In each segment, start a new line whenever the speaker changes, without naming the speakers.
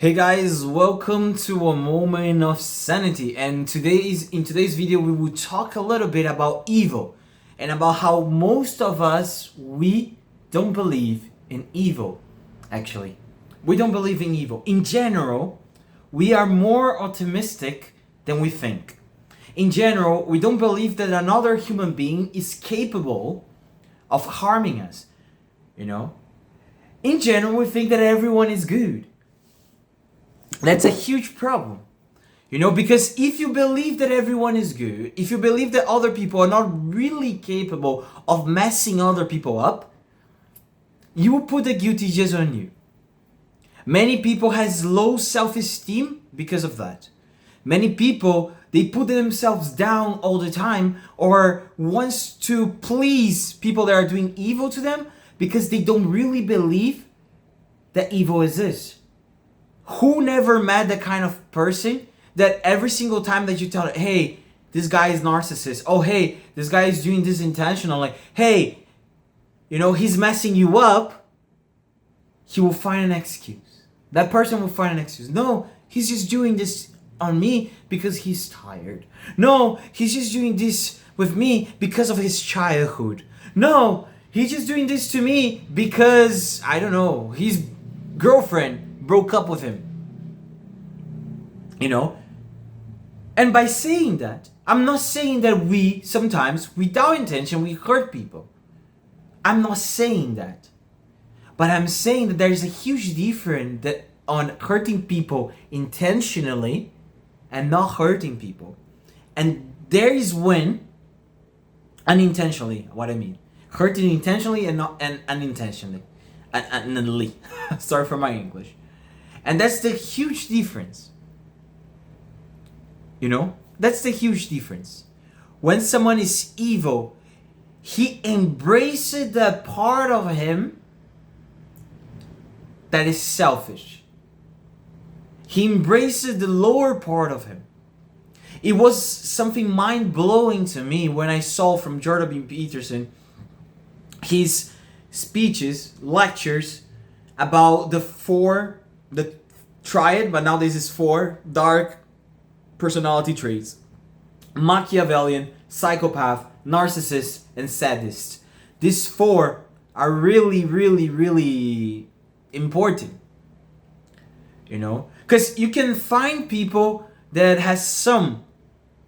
Hey guys, welcome to a moment of sanity. And in today's video we will talk a little bit about evil and about how most of us we don't believe in evil. Actually, we don't believe in evil. In general, we are more optimistic than we think. In general, we don't believe that another human being is capable of harming us, you know? In general, we think that everyone is good. That's a huge problem. Because if you believe that everyone is good, if you believe that other people are not really capable of messing other people up, you will put the guilty just on you. Many people has low self-esteem because of that. Many people, they put themselves down all the time or wants to please people that are doing evil to them because they don't really believe that evil exists. Who never met the kind of person that every single time that you tell it, hey, this guy is narcissist. Oh, hey, this guy is doing this intentional. Like, hey, he's messing you up. He will find an excuse. That person will find an excuse. No, he's just doing this on me because he's tired. No, he's just doing this with me because of his childhood. No, he's just doing this to me because, I don't know, his girlfriend broke up with him. And by saying that, I'm not saying that we sometimes, without intention, we hurt people. I'm not saying that. But I'm saying that there's a huge difference on hurting people intentionally and not hurting people. And there is when unintentionally, what I mean. Hurting intentionally and not and unintentionally. And sorry for my English. And that's the huge difference. That's the huge difference. When someone is evil, he embraces the part of him that is selfish. He embraces the lower part of him. It was something mind-blowing to me when I saw from Jordan Peterson his speeches, lectures about the triad, but now this is 4 dark personality traits: Machiavellian, psychopath, narcissist, and sadist. These 4 are really, really, really important. Because you can find people that has some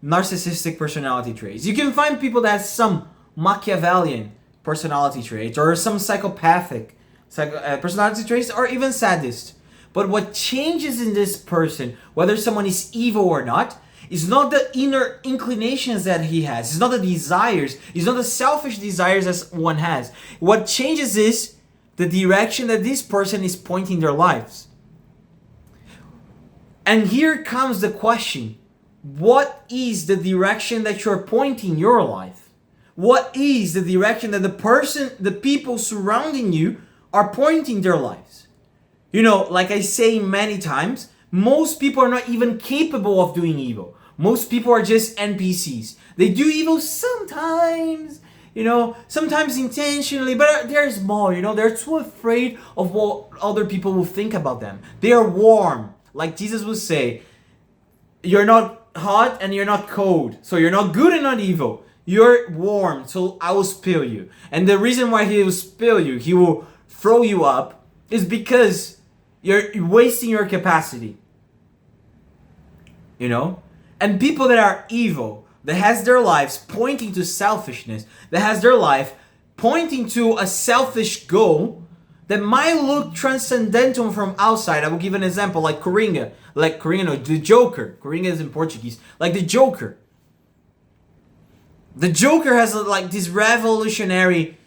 narcissistic personality traits. You can find people that has some Machiavellian personality traits or some psychopathic personality traits or even sadist. But what changes in this person, whether someone is evil or not, is not the inner inclinations that he has. It's not the desires. It's not the selfish desires as one has. What changes is the direction that this person is pointing their lives. And here comes the question. What is the direction that you're pointing your life? What is the direction that the people surrounding you are pointing their lives? Like I say many times, most people are not even capable of doing evil. Most people are just NPCs. They do evil sometimes, sometimes intentionally, but they're small, they're too afraid of what other people will think about them. They are warm. Like Jesus would say, you're not hot and you're not cold. So you're not good and not evil. You're warm, so I will spill you. And the reason why he will spill you, he will throw you up, is because you're wasting your capacity. And people that are evil, that has their lives pointing to selfishness, that has their life pointing to a selfish goal that might look transcendental from outside. I will give an example, like Coringa. The Joker. Coringa is in Portuguese. Like the Joker. The Joker has this revolutionary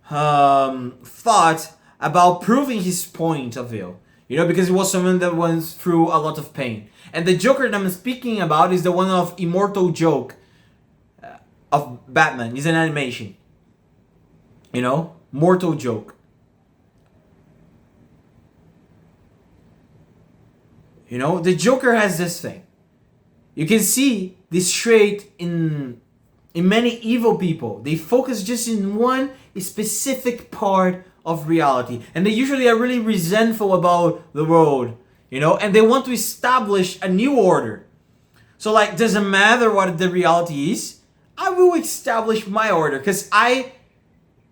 thought about proving his point of view. Because he was someone that went through a lot of pain. And the Joker that I'm speaking about is the one of Immortal Joke of Batman. He's an animation. Mortal Joke. The Joker has this thing. You can see this trait in many evil people. They focus just in one specific part of reality. And they usually are really resentful about the world. you know, and they want to establish a new order. So like, doesn't matter what the reality is, I will establish my order because I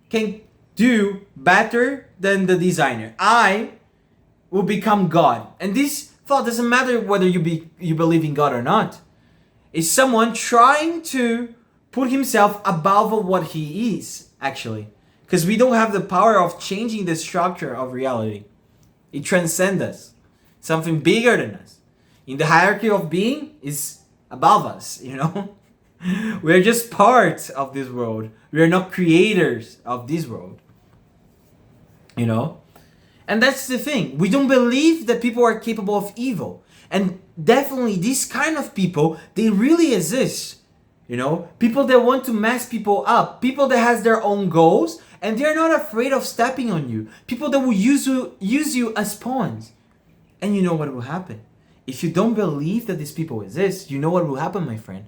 can do better than the designer. I will become God. And this thought doesn't matter whether you believe in God or not. It's someone trying to put himself above what he is, actually. Because we don't have the power of changing the structure of reality. It transcends us. Something bigger than us. In the hierarchy of being is above us, you know. We're just part of this world. We are not creators of this world. You know? And that's the thing. We don't believe that people are capable of evil. And definitely these kind of people, they really exist. You know? People that want to mess people up. People that has their own goals and they're not afraid of stepping on you. People that will use you as pawns. And you know what will happen? If you don't believe that these people exist, you know what will happen, my friend?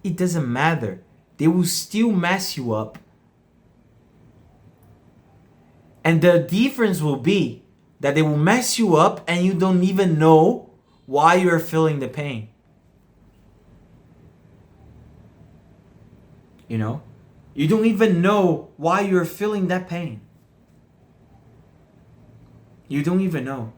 It doesn't matter. They will still mess you up. And the difference will be that they will mess you up and you don't even know why you're feeling the pain. You know? You don't even know why you're feeling that pain. You don't even know.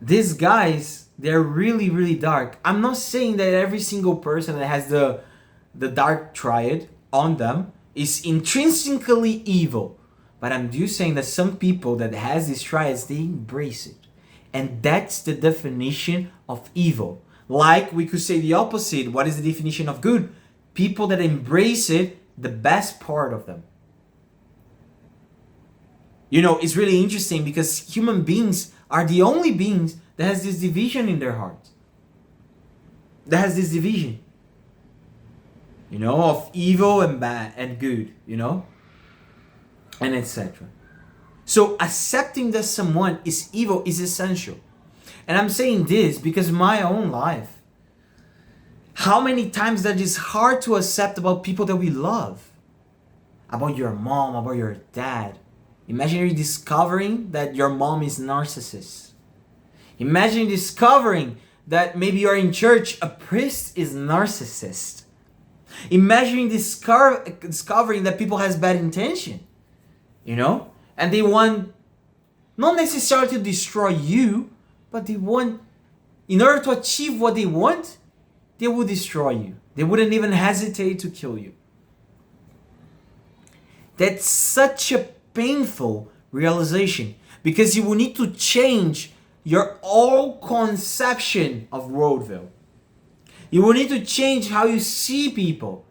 These guys, they're really, really dark. I'm not saying that every single person that has the dark triad on them is intrinsically evil. But I'm just saying that some people that has these triads, they embrace it. And that's the definition of evil. Like we could say the opposite. What is the definition of good? People that embrace it, the best part of them. You know, it's really interesting because human beings are the only beings that has this division in their hearts. That has this division. You know, of evil and bad and good, you know? And etc. So accepting that someone is evil is essential. And I'm saying this because my own life, how many times that is hard to accept about people that we love. About your mom, about your dad. Imagine you discovering that your mom is narcissist. Imagine discovering that maybe you're in church, a priest is narcissist. Imagine discovering that people has bad intention, you know? And they want not necessarily to destroy you, but they want, in order to achieve what they want, they will destroy you. They wouldn't even hesitate to kill you. That's such a painful realization because you will need to change your whole conception of worldview. You will need to change how you see people.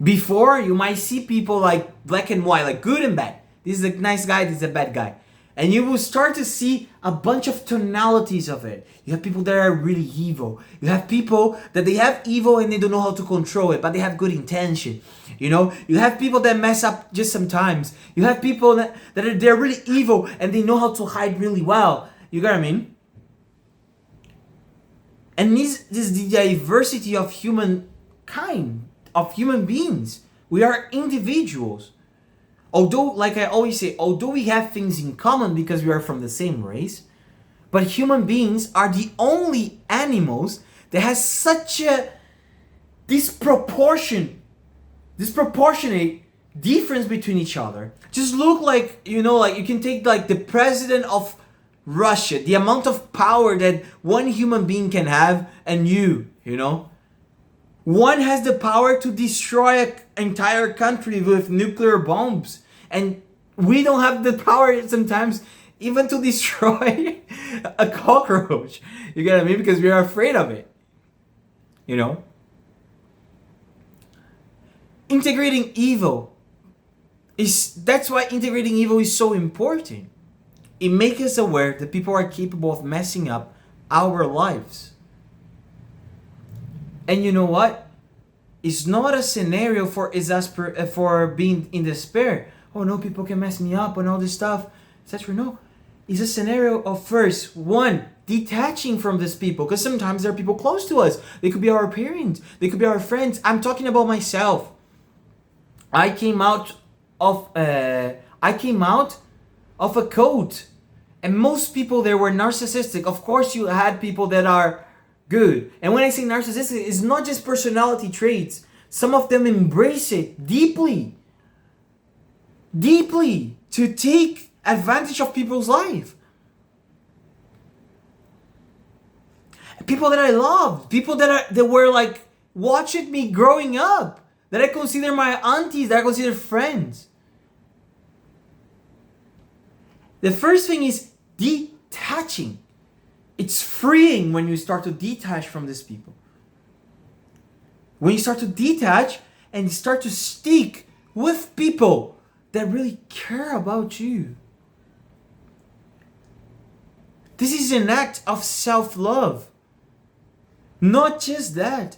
Before, you might see people like black and white, like good and bad. This is a nice guy, this is a bad guy. And you will start to see a bunch of tonalities of it. You have people that are really evil. You have people that they have evil and they don't know how to control it, but they have good intention. You know, you have people that mess up just sometimes. You have people they're really evil and they know how to hide really well. You get what I mean? And this is the diversity of humankind, of human beings. We are individuals. Although, like I always say, although we have things in common because we are from the same race, but human beings are the only animals that has such a disproportionate difference between each other. Just look like, you know, like you can take like the president of Russia, the amount of power that one human being can have, and you know. One has the power to destroy an entire country with nuclear bombs. And we don't have the power sometimes even to destroy a cockroach. You get what I mean? Because we are afraid of it. You know? Integrating evil that's why integrating evil is so important. It makes us aware that people are capable of messing up our lives. And you know what? It's not a scenario for being in despair. Oh no, people can mess me up and all this stuff, etc. No, it's a scenario of first, one, detaching from these people. Because sometimes there are people close to us. They could be our parents. They could be our friends. I'm talking about myself. I I came out of a cult. And most people there were narcissistic. Of course, you had people that are good. And when I say narcissistic, it's not just personality traits. Some of them embrace it deeply. Deeply. To take advantage of people's life. People that I loved. People that were like watching me growing up. That I consider my aunties. That I consider friends. The first thing is detaching. It's freeing when you start to detach from these people. When you start to detach and you start to stick with people that really care about you. This is an act of self-love. Not just that.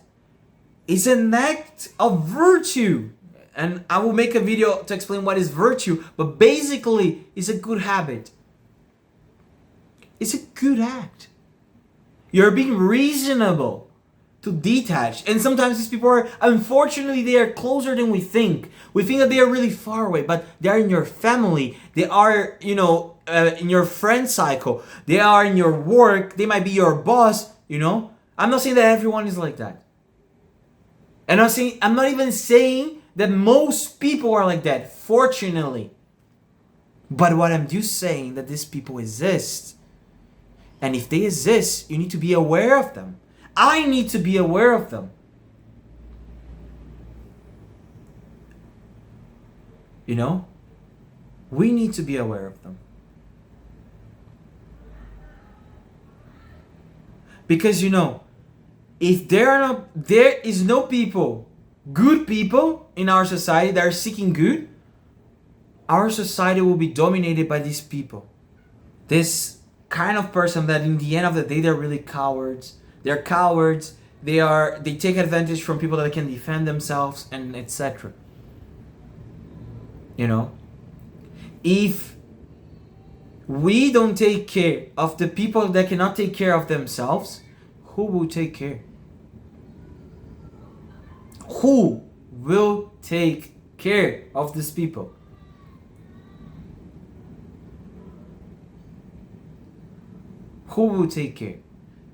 It's an act of virtue. And I will make a video to explain what is virtue. But basically, it's a good habit. It's a good act. You're being reasonable to detach. And sometimes these people are, unfortunately, they are closer than we think. We think that they are really far away. But they are in your family. They are, in your friend cycle. They are in your work. They might be your boss, I'm not saying that everyone is like that. And I'm not even saying that most people are like that, fortunately. But what I'm just saying that these people exist. And if they exist, you need to be aware of them. I need to be aware of them. We need to be aware of them. Because if there is no people, good people in our society that are seeking good, our society will be dominated by these people. This kind of person that in the end of the day, they're really cowards. They're cowards. They take advantage from people that can defend themselves and etc. If we don't take care of the people that cannot take care of themselves, who will take care? Who will take care of these people? Who will take care?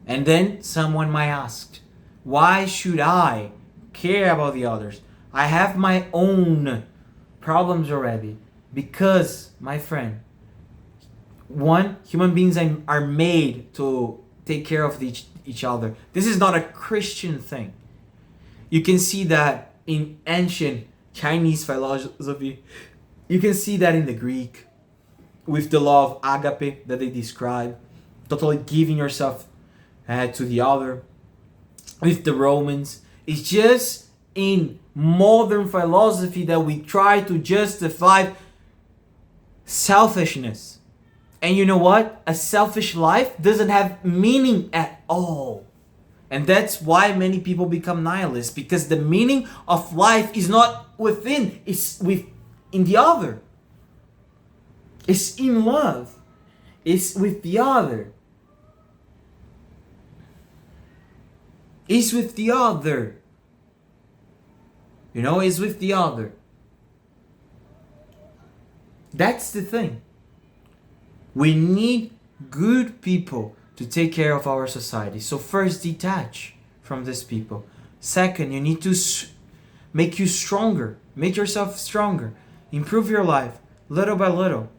And then someone might ask, why should I care about the others? I have my own problems already. Because, my friend, human beings are made to take care of each other. This is not a Christian thing. You can see that in ancient Chinese philosophy. You can see that in the Greek with the law of agape that they describe. Totally giving yourself to the other. With the Romans. It's just in modern philosophy that we try to justify selfishness. And you know what? A selfish life doesn't have meaning at all. And that's why many people become nihilists. Because the meaning of life is not within. It's in the other. It's in love. It's with the other. It's with the other. It's with the other. That's the thing. We need good people to take care of our society. So first, detach from these people. Second, you need to make you stronger. Make yourself stronger. Improve your life little by little.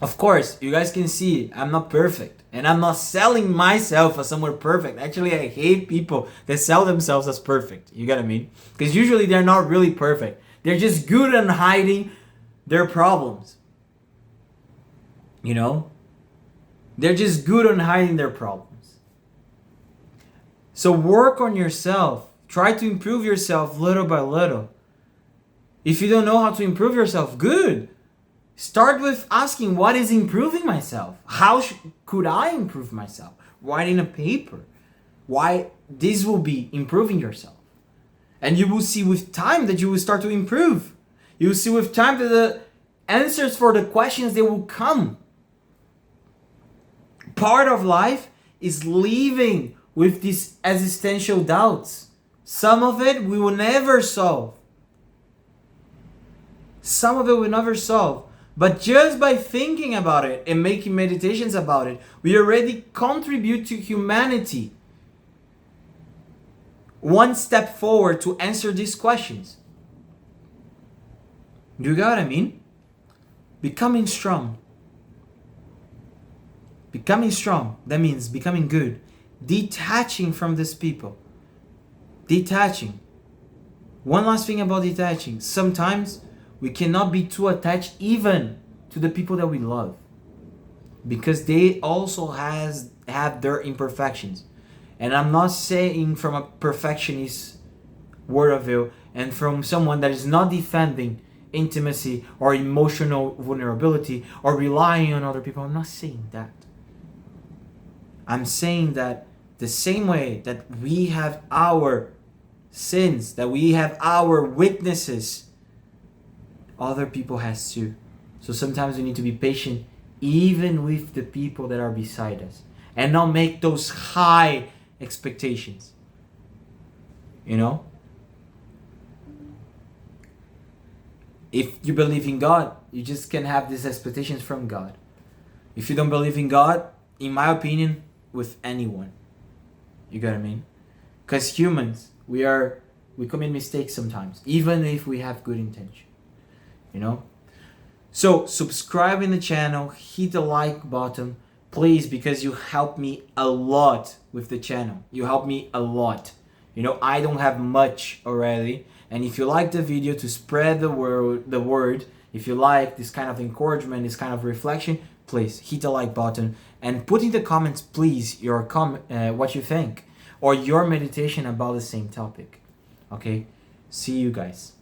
Of course, you guys can see I'm not perfect. And I'm not selling myself as someone perfect. Actually, I hate people that sell themselves as perfect. You get what I mean? Because usually they're not really perfect. They're just good at hiding their problems. They're just good on hiding their problems. So work on yourself. Try to improve yourself little by little. If you don't know how to improve yourself, good. Start with asking, what is improving myself? How could I improve myself? Writing a paper. Why this will be improving yourself. And you will see with time that you will start to improve. You will see with time that the answers for the questions, they will come. Part of life is living with these existential doubts. Some of it we will never solve. Some of it we never solve. But just by thinking about it and making meditations about it, we already contribute to humanity one step forward to answer these questions. Do you get what I mean? Becoming strong. Becoming strong, that means becoming good. Detaching from these people. Detaching. One last thing about detaching. Sometimes we cannot be too attached even to the people that we love, because they also have their imperfections. And I'm not saying from a perfectionist word of view and from someone that is not defending intimacy or emotional vulnerability or relying on other people. I'm not saying that. I'm saying that the same way that we have our sins, that we have our weaknesses, other people has too. So sometimes we need to be patient even with the people that are beside us and not make those high expectations. You know? If you believe in God, you just can have these expectations from God. If you don't believe in God, in my opinion, with anyone. You get what I mean? Because humans, we commit mistakes sometimes, even if we have good intention. You know? So subscribe in the channel, hit the like button, please, because you help me a lot with the channel. You help me a lot. You know, I don't have much already. And if you like the video, to spread the word, if you like this kind of encouragement, this kind of reflection, please hit the like button and put in the comments, please, your what you think or your meditation about the same topic. Okay? See you guys.